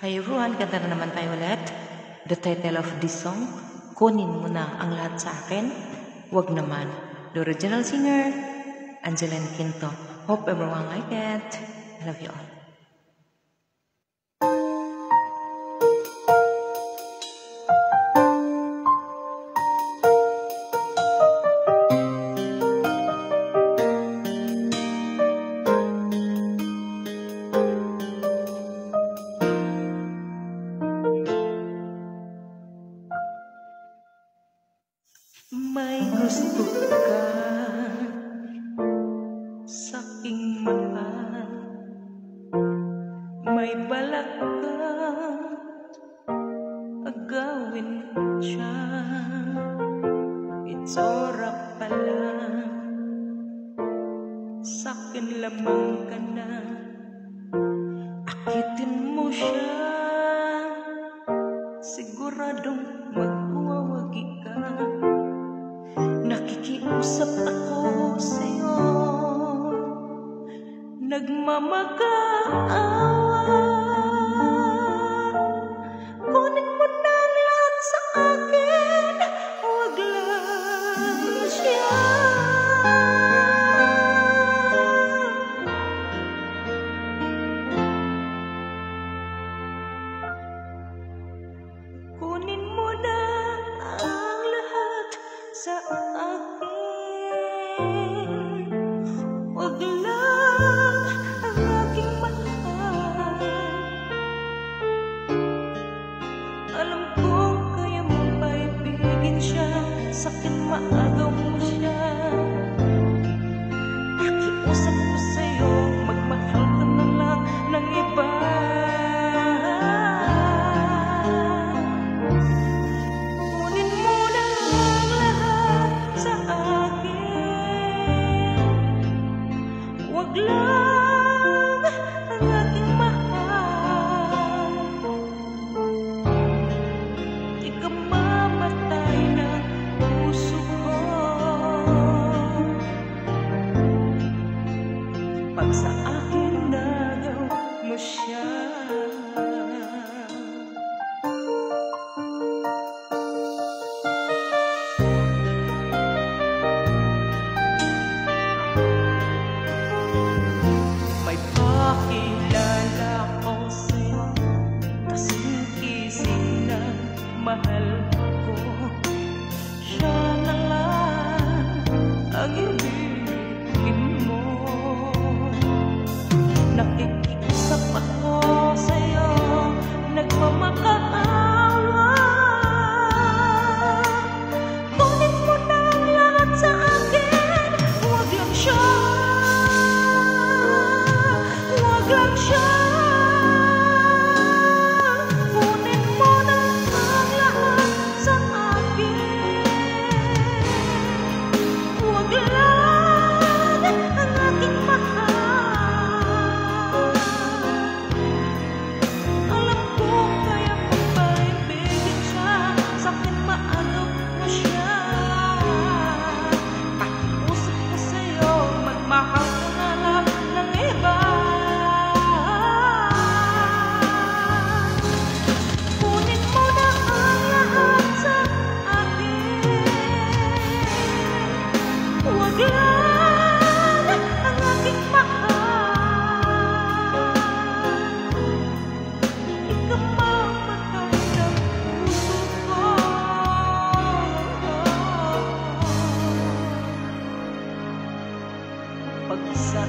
Hi everyone, ganda na naman tayo ulit. The title of this song, Kunin Mo Na Ang Lahat Sa Akin, Wag Naman. The original singer, Angeline Quinto. Hope everyone like it. I love you all. May gusto ka sa'king mahal, may balak kang agawin siya. Itsura pa lang, sa'kin lamang ka na. Akitin mo siya, siguradong magwawagi ka. Nakikiusap ako sa'yo, nagmamakaawa. Kunin mo na ang lahat sa akin, wag lang siya. Kunin mo na ang lahat sa akin, wag lang ang aking mahal. Alam kong kaya mo pa ibigin siya, sa'kin maagaw mo siya. Nakiusap ko sa'yo, magmahal ka na lang ng iba. Wag lang ang aking mahal, di ka mamatay ng puso ko. Pag sa akin nagaw mo siya, kilala ko sa'yo, kasing-kising na mahal ko. Siya na lang ang ibigin mo. Nakikiusap ako sa'yo, nagmamakaawa. Kunin mo na ang lahat sa akin, wag lang siya. Wag lang siya. Kunin mo na ang lahat sa akin, wag lang ang aking mahal. Alam ko kaya mo pa ibigin siya, sa'kin maagaw mo siya. Pakiusap ko sa'yo, magmahal ka na lang ng iba. Wag lang ang aking mahal, di ka mamatay ng puso ko. Pag sa